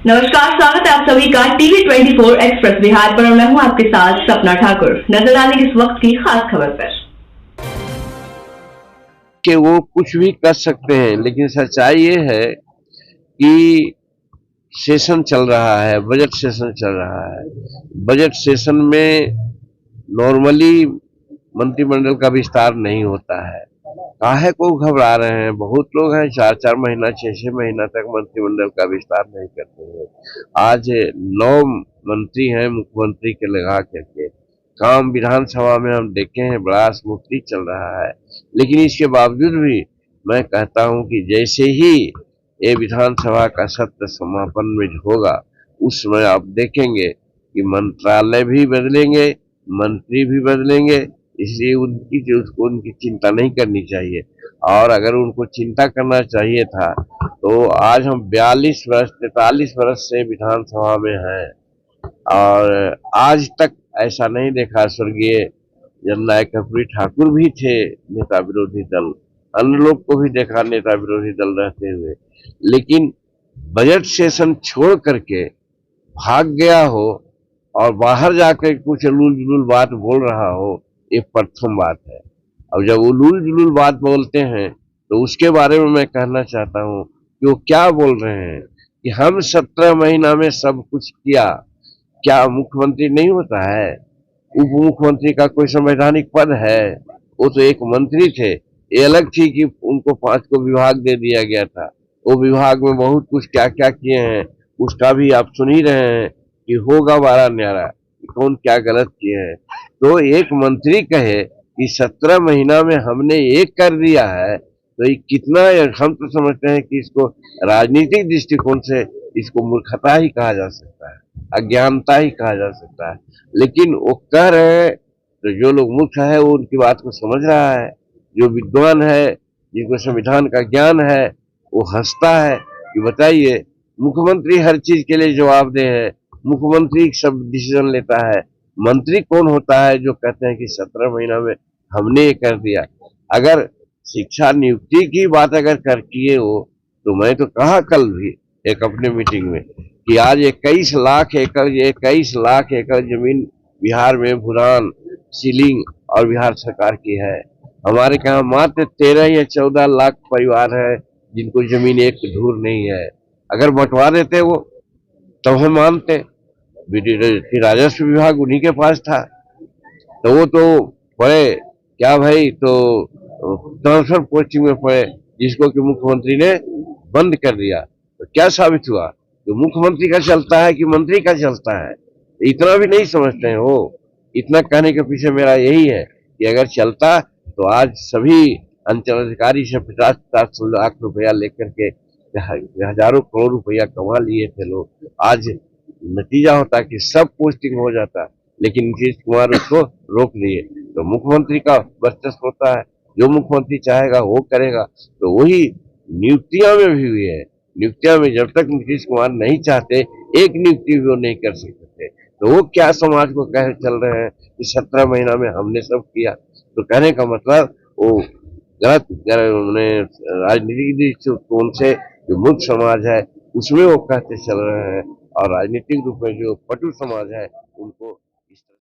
नमस्कार, स्वागत है आप सभी का टीवी 24 एक्सप्रेस बिहार पर। मैं हूं आपके साथ सपना ठाकुर। नजर डालेंगे इस वक्त की खास खबर पर। कि वो कुछ भी कर सकते हैं, लेकिन सच्चाई ये है कि सेशन चल रहा है, बजट सेशन चल रहा है। बजट सेशन में नॉर्मली मंत्रिमंडल का विस्तार नहीं होता है। काहे को घबरा रहे हैं? बहुत लोग हैं 4-4 महीना 6-6 महीना तक मंत्रिमंडल का विस्तार नहीं करते हैं। आज 9 मंत्री हैं मुख्यमंत्री के लगा करके। काम विधानसभा में हम देखे हैं बड़ा स्मूथली चल रहा है, लेकिन इसके बावजूद भी मैं कहता हूं कि जैसे ही ये विधानसभा का सत्र समापन में होगा, उस समय आप देखेंगे कि मंत्रालय भी बदलेंगे, मंत्री भी बदलेंगे। इसलिए उनकी चिंता नहीं करनी चाहिए। और अगर उनको चिंता करना चाहिए था तो आज हम 42 वर्ष 43 वर्ष से विधानसभा में हैं और आज तक ऐसा नहीं देखा। स्वर्गीय जननायक कर्पूरी ठाकुर भी थे नेता विरोधी दल, अन्य लोग को भी देखा नेता विरोधी दल रहते हुए, लेकिन बजट सेशन छोड़ करके भाग गया हो और बाहर जाकर कुछ उलूल जुलूल बात बोल रहा हो, ये प्रथम बात है। अब जब उलूल जुलूल बात बोलते हैं तो उसके बारे में मैं कहना चाहता हूँ कि वो क्या बोल रहे हैं कि हम 17 महीना में सब कुछ किया। क्या मुख्यमंत्री नहीं होता है? उप मुख्यमंत्री का कोई संवैधानिक पद है? वो तो एक मंत्री थे। ये अलग थी कि उनको 5 को विभाग दे दिया गया था। वो विभाग में बहुत कुछ क्या क्या किए हैं उसका भी आप सुन ही रहे हैं कि होगा बारह न्यारा कि कौन क्या गलत किए हैं। तो एक मंत्री कहे कि 17 महीना में हमने एक कर दिया है, तो ये कितना, हम तो समझते हैं कि इसको राजनीतिक दृष्टिकोण से इसको मूर्खता ही कहा जा सकता है, अज्ञानता ही कहा जा सकता है। लेकिन वो कह रहे हैं तो जो लोग मूर्ख है वो उनकी बात को समझ रहा है, जो विद्वान है जिनको संविधान का ज्ञान है वो हंसता है कि बताइए मुख्यमंत्री हर चीज के लिए जवाबदेह है, मुख्यमंत्री सब डिसीजन लेता है। मंत्री कौन होता है जो कहते हैं कि 17 महीना में हमने ये कर दिया? अगर शिक्षा नियुक्ति की बात अगर कर किए हो तो मैं तो कहा कल भी एक अपने मीटिंग में कि आज 21 लाख एकड़ जमीन बिहार में भूदान सीलिंग और बिहार सरकार की है। हमारे यहाँ मात्र 13 या 14 लाख परिवार है जिनको जमीन एक धूर नहीं है। अगर बंटवा देते वो तब हम मानते कि राजस्व विभाग उन्हीं के पास था, तो वो तो पड़े क्या भाई, तो ट्रांसफर पोस्टिंग में पड़े जिसको कि मुख्यमंत्री ने बंद कर दिया। तो क्या साबित हुआ? तो मुख्यमंत्री का चलता है कि मंत्री का चलता है? इतना भी नहीं समझते हैं वो। इतना कहने के पीछे मेरा यही है कि अगर चलता तो आज सभी अंचलाधिकारी से 50-50 लाख रुपया लेकर के हजारों करोड़ रुपया कमा लिए थे लोग। आज नतीजा होता कि सब पोस्टिंग हो जाता, लेकिन नीतीश कुमार उसको रोक दिए। तो मुख्यमंत्री का वर्चस्व होता है, जो मुख्यमंत्री चाहेगा वो करेगा। तो वही नियुक्तियां में भी हुई है। नियुक्तियां में जब तक नीतीश कुमार नहीं चाहते एक नियुक्ति भी वो नहीं कर सकते थे। तो वो क्या समाज को कह चल रहे हैं कि 17 महीना में हमने सब किया? तो कहने का मतलब वो गलत राजनीतिक दृष्टिकोण से जो मूर्ख समाज है उसमें वो कहते चल रहे हैं, और राजनीतिक रूप में जो पटु समाज है उनको